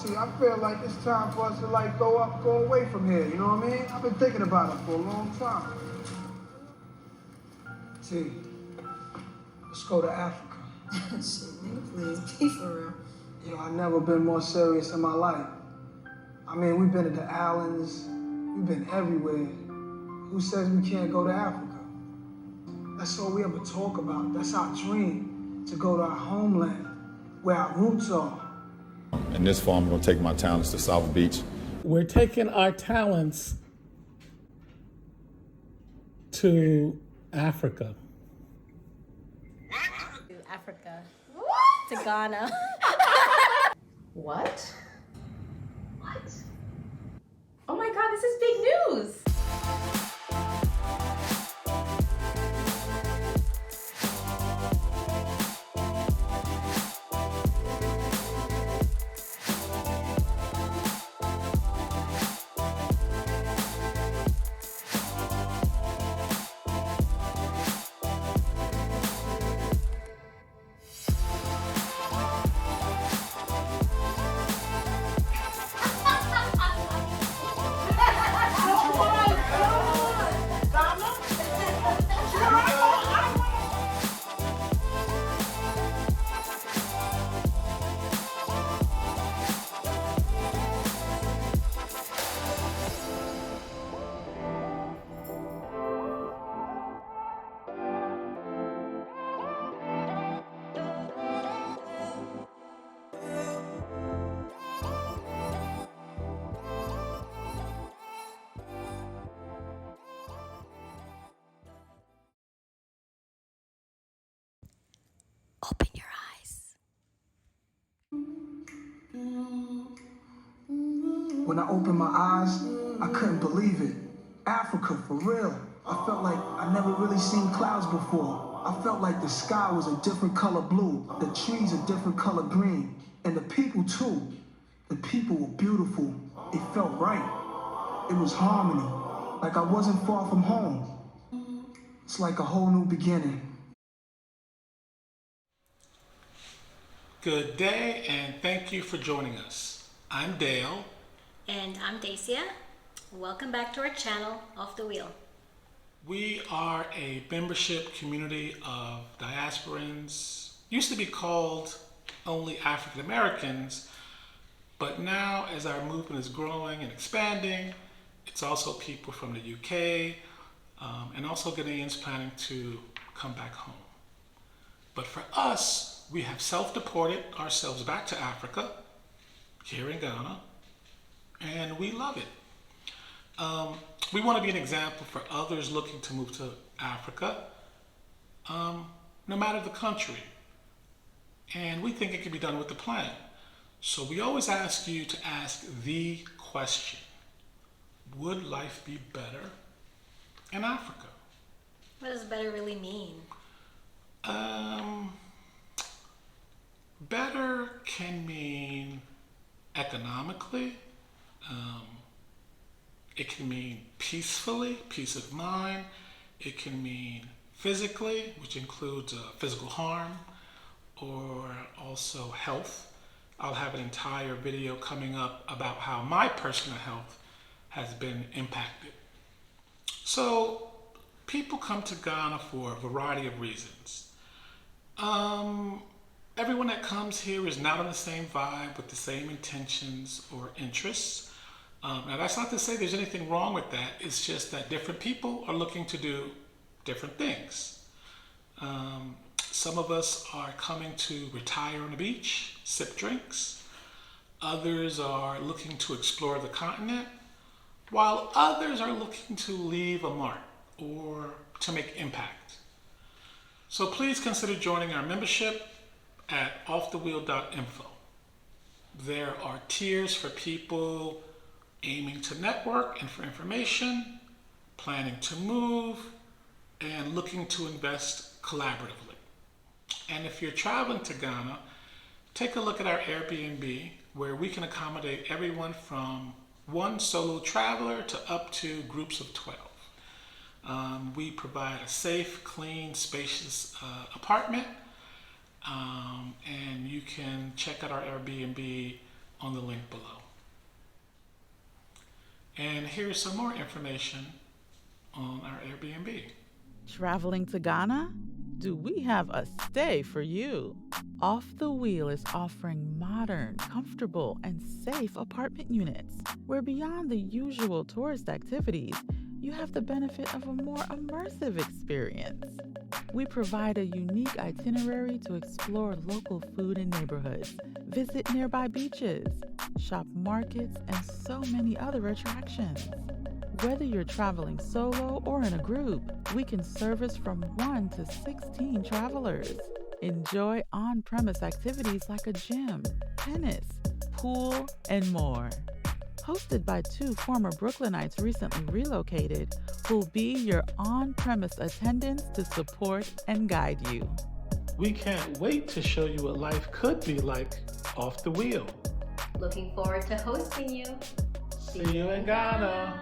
See, I feel like it's time for us to like go away from here, you know what I mean? I've been thinking about it for a long time. See, let's go to Africa. Shit, nigga, please, be for real. Yo, I've never been more serious in my life. I mean, we've been to the islands, we've been everywhere. Who says we can't go to Africa? That's all we ever talk about. That's our dream, to go to our homeland, where our roots are. In this fall, I'm going to take my talents to South Beach. We're taking our talents to Africa. To Africa. To Ghana. What? What? Oh my God, this is big news. Open your eyes. When I opened my eyes, I couldn't believe it. Africa, for real. I felt like I never really seen clouds before. I felt like the sky was a different color blue, the trees a different color green, and the people too. The people were beautiful. It felt right. It was harmony, like I wasn't far from home. It's like a whole new beginning. Good day, and thank you for joining us. I'm Dale. And I'm Dacia. Welcome back to our channel, Off the Wheel. We are a membership community of diasporans. Used to be called only African Americans, but now as our movement is growing and expanding, it's also people from the UK and also Ghanaians planning to come back home. But for us, we have self-deported ourselves back to Africa, here in Ghana, and we love it. We want to be an example for others looking to move to Africa, no matter the country. And we think it can be done with a plan. So we always ask you to ask the question: would life be better in Africa? What does better really mean? Better can mean economically. It can mean peacefully, peace of mind. It can mean physically, which includes physical harm, or also health. I'll have an entire video coming up about how my personal health has been impacted. So people come to Ghana for a variety of reasons. Everyone that comes here is not on the same vibe with the same intentions or interests. Now that's not to say there's anything wrong with that. It's just that different people are looking to do different things. Some of us are coming to retire on the beach, sip drinks. Others are looking to explore the continent, while others are looking to leave a mark or to make impact. So please consider joining our membership at offthewheel.info. There are tiers for people aiming to network and for information, planning to move, and looking to invest collaboratively. And if you're traveling to Ghana, take a look at our Airbnb, where we can accommodate everyone from one solo traveler to up to groups of 12. We provide a safe, clean, spacious apartment, and you can check out our Airbnb on the link below. And here's some more information on our Airbnb. Traveling to Ghana? Do we have a stay for you? Off the Wheel is offering modern, comfortable, and safe apartment units, where beyond the usual tourist activities, you have the benefit of a more immersive experience. We provide a unique itinerary to explore local food and neighborhoods, visit nearby beaches, shop markets, and so many other attractions. Whether you're traveling solo or in a group, we can service from 1 to 16 travelers. Enjoy on-premise activities like a gym, tennis, pool, and more. Hosted by 2 former Brooklynites recently relocated, who'll be your on-premise attendants to support and guide you. We can't wait to show you what life could be like off the wheel. Looking forward to hosting you. See you in Ghana.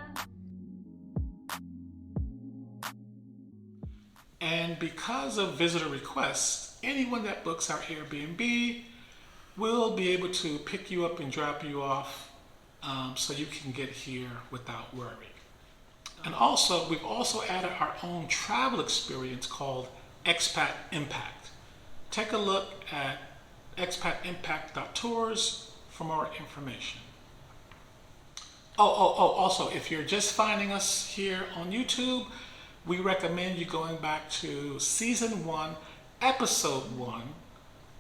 And because of visitor requests, anyone that books our Airbnb will be able to pick you up and drop you off so you can get here without worry. And also, we've also added our own travel experience called Expat Impact. Take a look at expatimpact.tours for more information. Also, if you're just finding us here on YouTube, we recommend you going back to season 1, episode 1,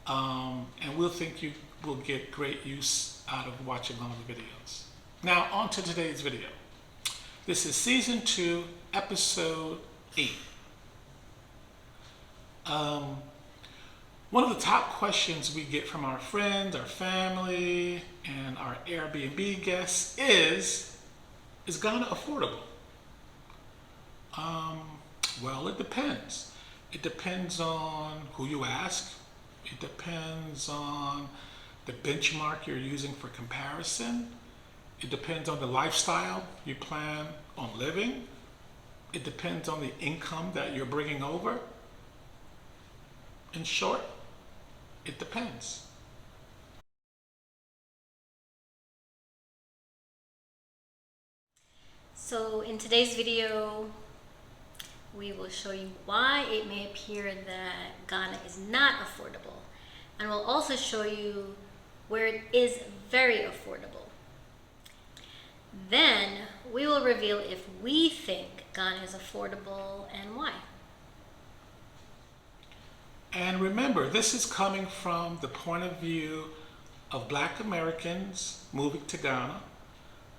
and we'll think you will get great use out of watching all the videos. Now, on to today's video. This is season 2, episode 8. One of the top questions we get from our friends, our family, and our Airbnb guests is Ghana affordable? Well, it depends. It depends on who you ask. It depends on the benchmark you're using for comparison. It depends on the lifestyle you plan on living. It depends on the income that you're bringing over. In short, it depends. So in today's video, we will show you why it may appear that Ghana is not affordable. And we'll also show you where it is very affordable. Then we will reveal if we think Ghana is affordable and why. And remember, this is coming from the point of view of Black Americans moving to Ghana.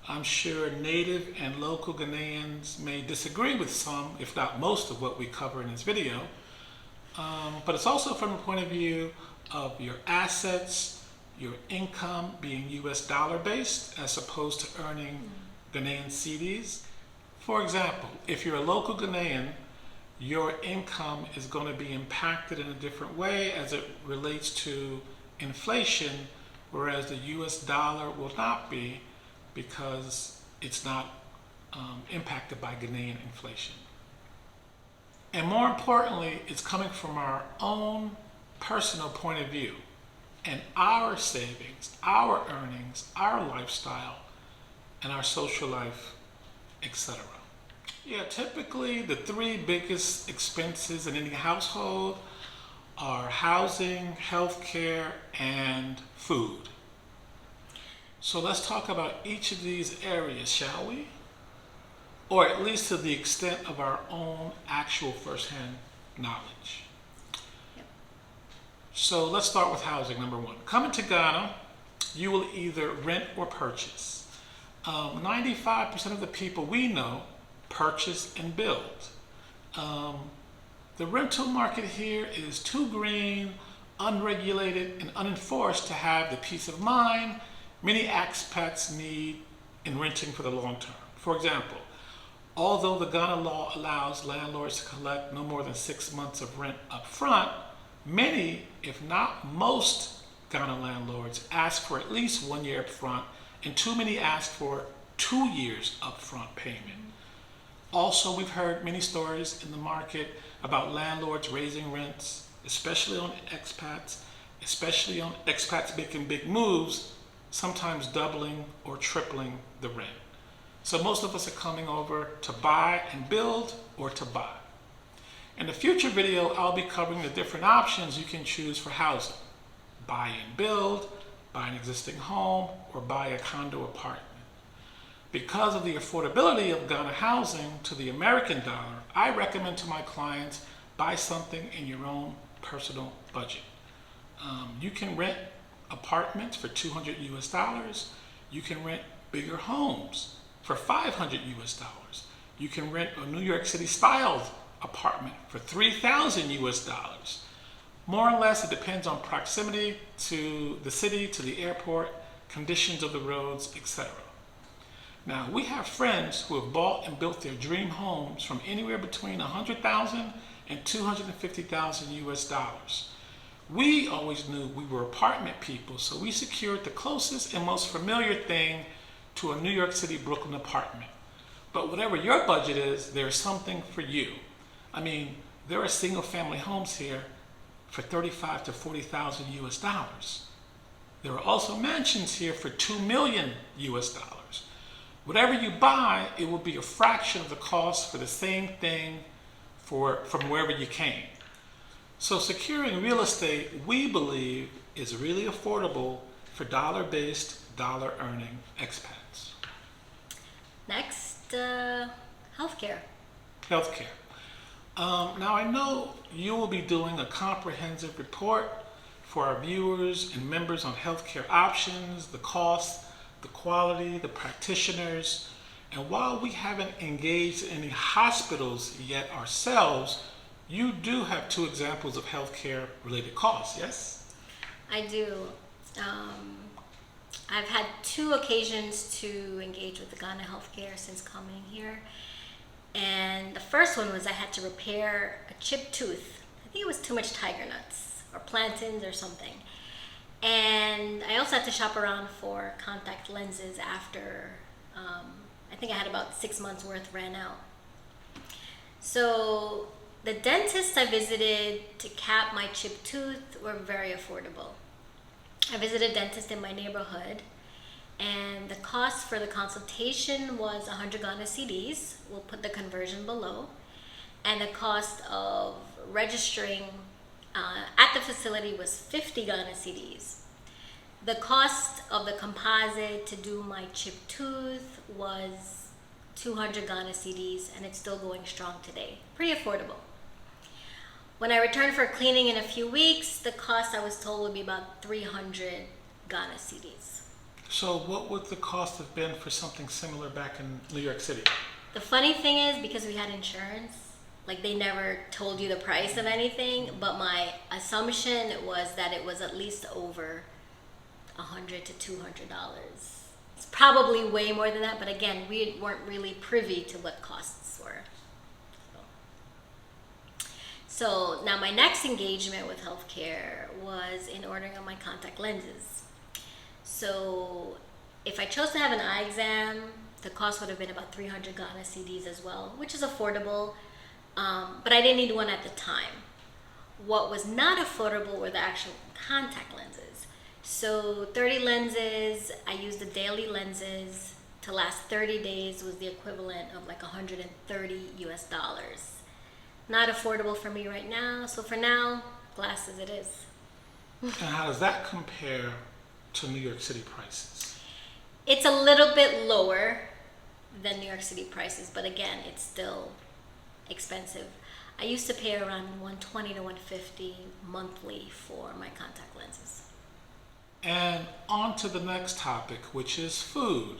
I'm sure native and local Ghanaians may disagree with some, if not most, of what we cover in this video. But it's also from the point of view of your assets, your income being US dollar based as opposed to earning Ghanaian cedis. For example, if you're a local Ghanaian, your income is going to be impacted in a different way as it relates to inflation, whereas the US dollar will not be, because it's not impacted by Ghanaian inflation. And more importantly, it's coming from our own personal point of view and our savings, our earnings, our lifestyle, and our social life, etc. Yeah, typically the 3 biggest expenses in any household are housing, healthcare, and food. So let's talk about each of these areas, shall we? Or at least to the extent of our own actual firsthand knowledge. Yep. So let's start with housing, number 1. Coming to Ghana, you will either rent or purchase. 95% of the people we know purchase and build. The rental market here is too green, unregulated, and unenforced to have the peace of mind many expats need in renting for the long term. For example, although the Ghana law allows landlords to collect no more than 6 months of rent up front, many, if not most, Ghana landlords ask for at least 1 year up front, and too many ask for 2 years upfront payment. Also, we've heard many stories in the market about landlords raising rents, especially on expats making big moves, sometimes doubling or tripling the rent. So most of us are coming over to buy and build or to buy. In a future video, I'll be covering the different options you can choose for housing. Buy and build, buy an existing home, or buy a condo apartment. Because of the affordability of Ghana housing to the American dollar, I recommend to my clients buy something in your own personal budget. You can rent apartments for $200 US. You can rent bigger homes for $500 US. You can rent a New York City styled apartment for $3,000 US. More or less, it depends on proximity to the city, to the airport, conditions of the roads, etc. Now, we have friends who have bought and built their dream homes from anywhere between $100,000 and $250,000 US. We always knew we were apartment people, so we secured the closest and most familiar thing to a New York City, Brooklyn apartment. But whatever your budget is, there's something for you. I mean, there are single family homes here for $35,000 to $40,000 US. There are also mansions here for $2 million US. Whatever you buy, it will be a fraction of the cost for the same thing from wherever you came. So securing real estate, we believe, is really affordable for dollar-based, dollar-earning expats. Next, healthcare. Healthcare. Now I know you will be doing a comprehensive report for our viewers and members on healthcare options, the cost, the quality, the practitioners. And while we haven't engaged in any hospitals yet ourselves, you do have 2 examples of healthcare related costs, yes? I do. I've had 2 occasions to engage with the Ghana healthcare since coming here. And the first one was I had to repair a chipped tooth. I think it was too much tiger nuts or plantains or something. And I also had to shop around for contact lenses after, I think I had about 6 months worth ran out. So the dentists I visited to cap my chipped tooth were very affordable. I visited a dentist in my neighborhood, and the cost for the consultation was 100 Ghana cedis. We'll put the conversion below. And the cost of registering at the facility was 50 Ghana cedis. The cost of the composite to do my chipped tooth was 200 Ghana cedis, and it's still going strong today. Pretty affordable. When I returned for cleaning in a few weeks, the cost I was told would be about 300 Ghana cedis. So what would the cost have been for something similar back in New York City? The funny thing is, because we had insurance, like they never told you the price of anything, but my assumption was that it was at least over $100 to $200. It's probably way more than that, but again, we weren't really privy to what costs were. So now my next engagement with healthcare was in ordering of my contact lenses. So if I chose to have an eye exam, the cost would have been about 300 Ghana cedis as well, which is affordable, but I didn't need one at the time. What was not affordable were the actual contact lenses. So 30 lenses, I used the daily lenses to last 30 days was the equivalent of like 130 US dollars. Not affordable for me right now, so for now, glasses it is. And how does that compare to New York City prices? It's a little bit lower than New York City prices, but again, it's still expensive. I used to pay around $120 to $150 monthly for my contact lenses. And on to the next topic, which is food.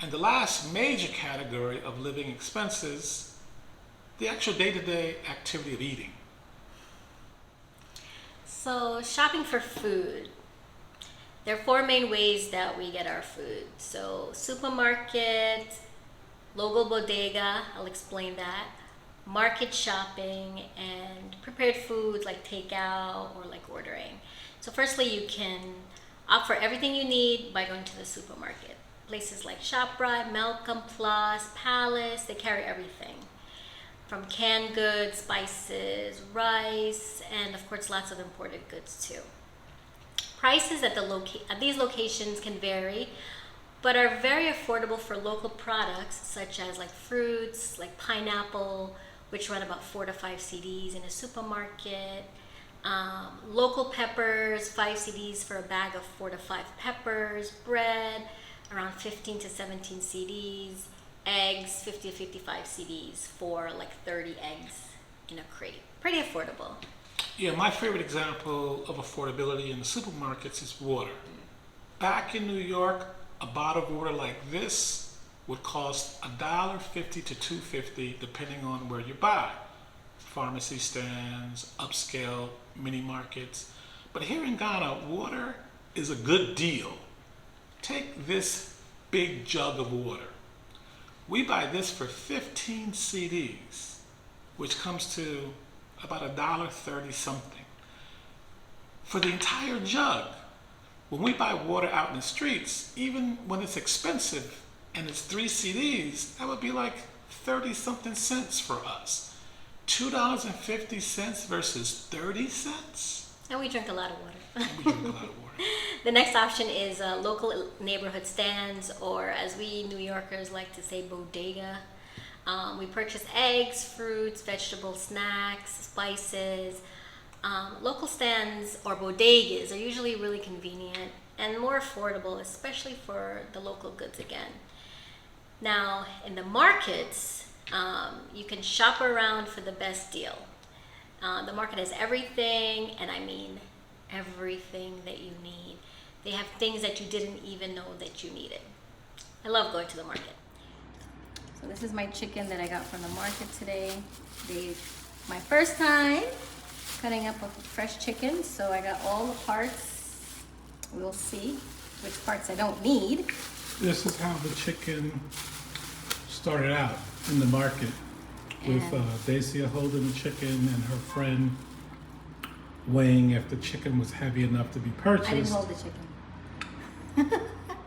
And the last major category of living expenses, the actual day-to-day activity of eating. So shopping for food. There are 4 main ways that we get our food. So supermarket, local bodega, I'll explain that, market shopping, and prepared foods like takeout or like ordering. So firstly, you can opt for everything you need by going to the supermarket. Places like ShopRite, Malcolm Plus, Palace, they carry everything. From canned goods, spices, rice, and of course lots of imported goods too. Prices at these locations can vary, but are very affordable for local products such as like fruits, like pineapple, which run about 4 to 5 CDs in a supermarket. Local peppers, 5 CDs for a bag of 4 to 5 peppers. Bread, around 15 to 17 CDs. Eggs, 50 to 55 CDs for like 30 eggs in a crate. Pretty affordable. Yeah, my favorite example of affordability in the supermarkets is water. Back in New York, a bottle of water like this would cost $1.50 to $2.50 depending on where you buy. Pharmacy stands, upscale mini markets. But here in Ghana, water is a good deal. Take this big jug of water. We buy this for 15 CDs, which comes to about $1.30 something. For the entire jug. When we buy water out in the streets, even when it's expensive and it's 3 CDs, that would be like 30 something cents for us. $2.50 versus 30 cents? And we drink a lot of water. We drink a lot of water. The next option is local neighborhood stands, or as we New Yorkers like to say, bodega. We purchase eggs, fruits, vegetables, snacks, spices. Local stands or bodegas are usually really convenient and more affordable, especially for the local goods again. Now, in the markets, you can shop around for the best deal. The market has everything, and I mean everything that you need. They have things that you didn't even know that you needed. I love going to the market. So this is my chicken that I got from the market today. My first time cutting up a fresh chicken, so I got all the parts. We'll see which parts I don't need. This is how the chicken started out in the market, with Dacia holding the chicken and her friend weighing if the chicken was heavy enough to be purchased. I didn't hold the chicken.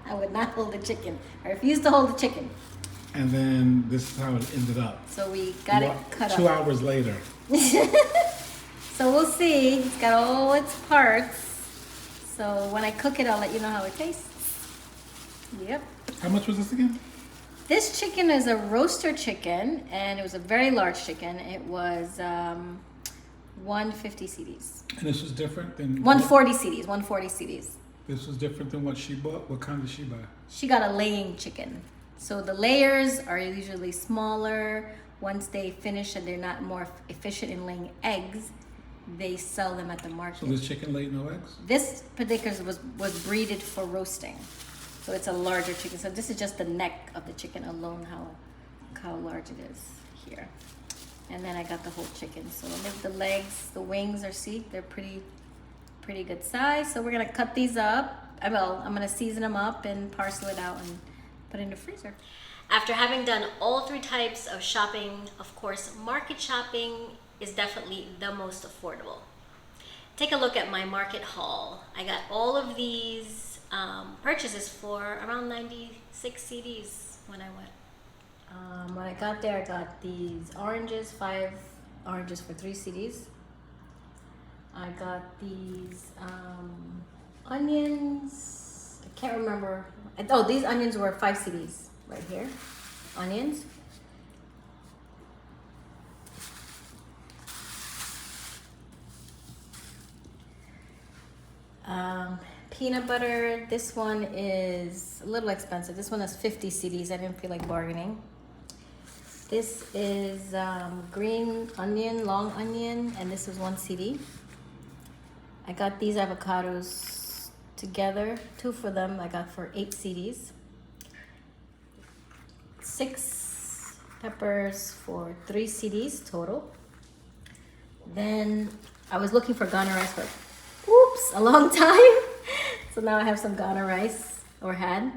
I would not hold the chicken. I refused to hold the chicken. And then this is how it ended up. So we got it cut up. 2 hours later. So we'll see. It's got all its parts. So when I cook it, I'll let you know how it tastes. Yep. How much was this again? This chicken is a roaster chicken, and it was a very large chicken. It was 150 CDs. And this was different than... 140 CDs, 140 CDs. This was different than what she bought? What kind did she buy? She got a laying chicken. So the layers are usually smaller. Once they finish and they're not more efficient in laying eggs, they sell them at the market. So this chicken laid no eggs? This particular was breeded for roasting. So it's a larger chicken. So this is just the neck of the chicken alone, how large it is here. And then I got the whole chicken. So the legs, the wings they're pretty good size. So we're gonna cut these up. I'm gonna season them up and parcel it out and put it in the freezer. After having done all 3 types of shopping, of course, market shopping is definitely the most affordable. Take a look at my market haul. I got all of these purchases for around 96 CDs when I went. When I got there, I got these oranges, 5 oranges for 3 CDs. I got these onions. I can't remember. Oh, these onions were 5 CDs right here. Onions. Peanut butter. This one is a little expensive. This one has 50 CDs. I didn't feel like bargaining. This is green onion, long onion, and this is 1 CD. I got these avocados together, 2 for them. I got for 8 CDs. 6 peppers for 3 CDs total. Then I was looking for Ghana rice for a long time. So now I have some Ghana rice, or had,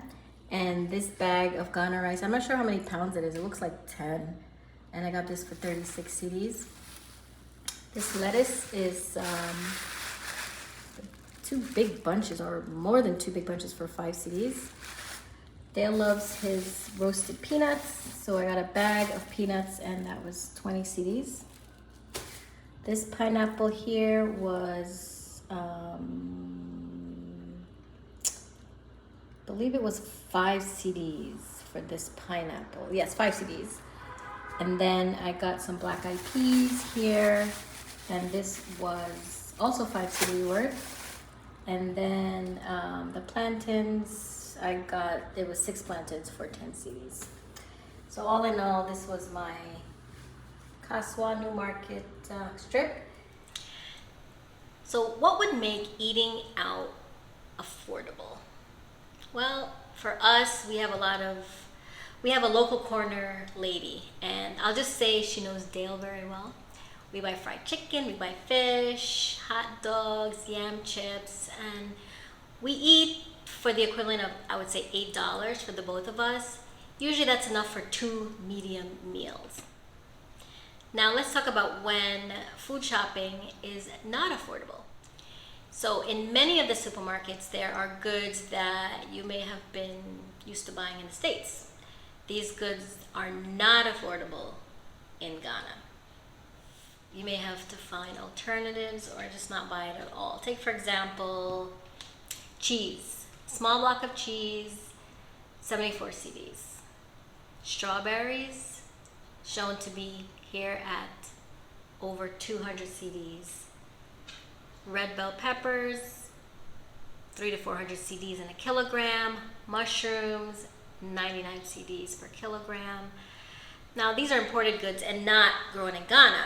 and this bag of Ghana rice. I'm not sure how many pounds it is. It looks like 10. And I got this for 36 CDs. This lettuce is 2 big bunches, or more than 2 big bunches for 5 CDs. Dale loves his roasted peanuts, so I got a bag of peanuts, and that was 20 CDs. This pineapple here was believe it was 5 CDs for this pineapple. Yes, 5 CDs. And then I got some black eyed peas here, and this was also 5 CD worth. And then the plantains, I got, there was 6 plantains for 10 CDs. So all in all, this was my Kaswa New Market strip. So what would make eating out affordable? Well, for us, we have a local corner lady, and I'll just say she knows Dale very well. We buy fried chicken, we buy fish, hot dogs, yam chips, and we eat for the equivalent of, I would say, $8 for the both of us. Usually that's enough for 2 medium meals. Now let's talk about when food shopping is not affordable. So in many of the supermarkets, there are goods that you may have been used to buying in the States. These goods are not affordable in Ghana. You may have to find alternatives or just not buy it at all. Take, for example, cheese. Small block of cheese, 74 CDs. Strawberries, shown to be here at over 200 CDs. Red bell peppers, 300 to 400 CDs in a kilogram. Mushrooms, 99 CDs per kilogram. Now these are imported goods and not grown in Ghana.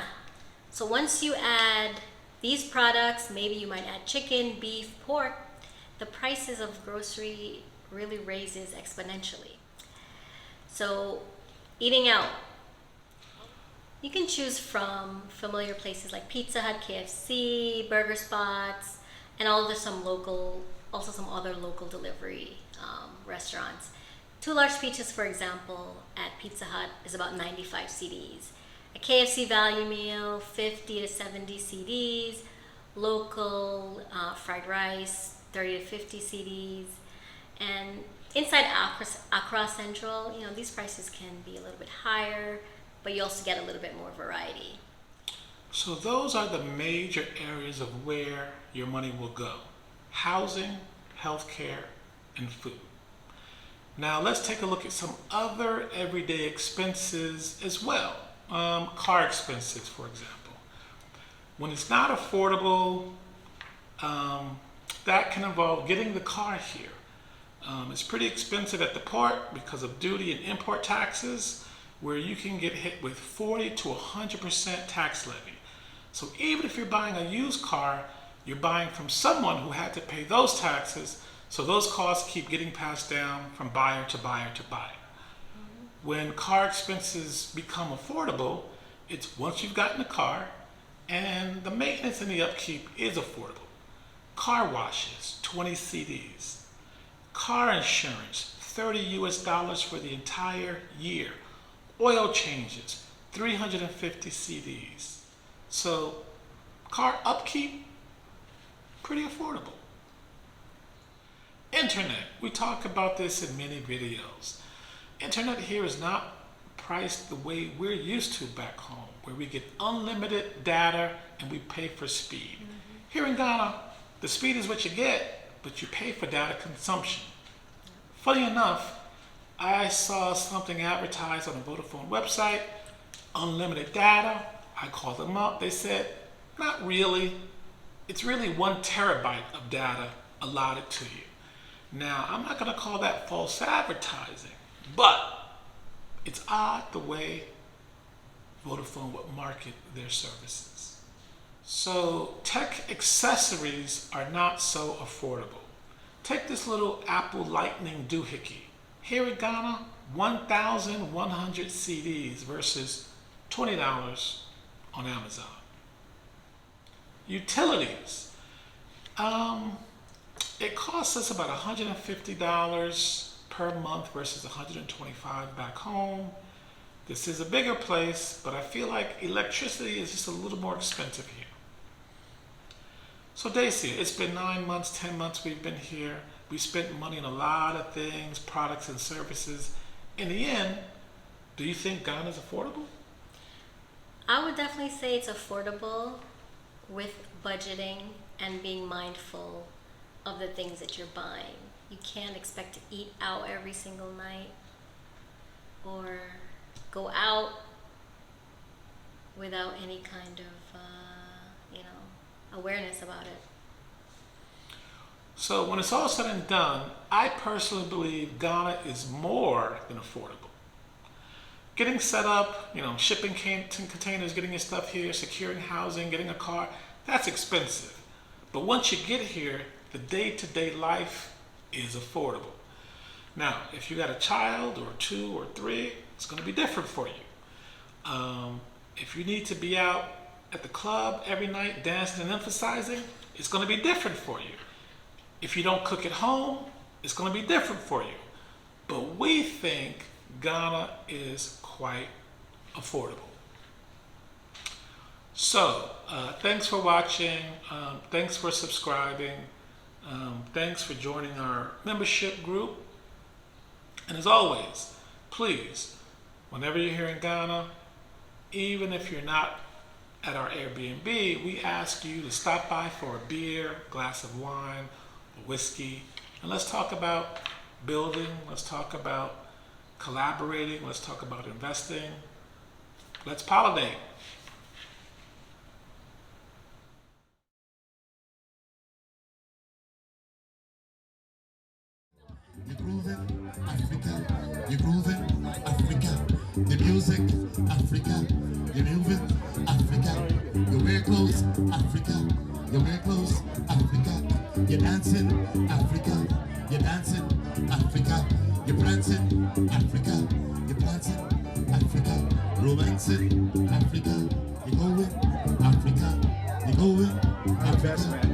So once you add these products, maybe you might add chicken, beef, pork, the prices of grocery really raises exponentially. So eating out, you can choose from familiar places like Pizza Hut, KFC, burger spots, and also some other local delivery restaurants. 2 large pizzas, for example, at Pizza Hut is about 95 CDs. A KFC value meal, 50 to 70 CDs. Local fried rice, 30 to 50 CDs. And inside Accra Central, these prices can be a little bit higher, but you also get a little bit more variety. So those are the major areas of where your money will go: housing, healthcare, and food. Now let's take a look at some other everyday expenses as well. Car expenses, for example. When it's not affordable, that can involve getting the car here. It's pretty expensive at the port because of duty and import taxes, where you can get hit with 40 to 100% tax levy. So even if you're buying a used car, you're buying from someone who had to pay those taxes, so those costs keep getting passed down from buyer to buyer to buyer. When car expenses become affordable, it's once you've gotten a car and the maintenance and the upkeep is affordable. Car washes, 20 CDs. Car insurance, $30 for the entire year. Oil changes, 350 CDs. So car upkeep, pretty affordable. Internet, we talk about this in many videos. Internet here is not priced the way we're used to back home, where we get unlimited data and we pay for speed. Here in Ghana, the speed is what you get, but you pay for data consumption. Funny enough, I saw something advertised on a Vodafone website, unlimited data. I called them up. They said, not really. It's really 1 terabyte of data allotted to you. Now, I'm not going to call that false advertising, but it's odd the way Vodafone would market their services. So tech accessories are not so affordable. Take this little Apple Lightning doohickey. Here in Ghana, 1,100 CDs versus $20 on Amazon. Utilities. It costs us about $150 per month versus $125 back home. This is a bigger place, but I feel like electricity is just a little more expensive here. So Dacia, it's been 9 months, 10 months we've been here. We spent money on a lot of things, products and services. In the end, do you think Ghana is affordable? I would definitely say it's affordable with budgeting and being mindful of the things that you're buying. You can't expect to eat out every single night or go out without any kind of, awareness about it. So when it's all said and done, I personally believe Ghana is more than affordable. Getting set up, shipping containers, getting your stuff here, securing housing, getting a car, that's expensive. But once you get here, the day-to-day life is affordable. Now, if you got a child or 2 or 3, it's going to be different for you. If you need to be out at the club every night dancing and emphasizing, it's going to be different for you. If you don't cook at home, it's going to be different for you. But we think Ghana is quite affordable. So, thanks for watching. Thanks for subscribing. Thanks for joining our membership group. And as always, please, whenever you're here in Ghana, even if you're not at our Airbnb, we ask you to stop by for a beer, glass of wine, whiskey, and let's talk about building, let's talk about collaborating, let's talk about investing. Let's pollinate. You grooving, Africa. You grooving, Africa. The music, Africa. You moving, Africa. You wear clothes, Africa. You wear clothes, Africa. You're dancing, Africa. You're dancing, Africa. You're prancing, Africa. You're prancing, Africa. Romancing, Africa. You're going, Africa. You're going, Africa.